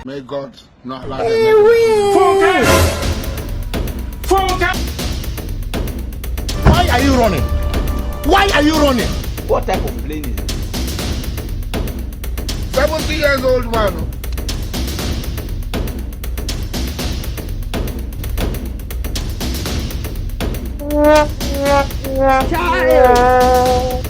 May God not allow them. Focus! Why are you running? Why are you running? What type of plane is it? 70 years old man. Child.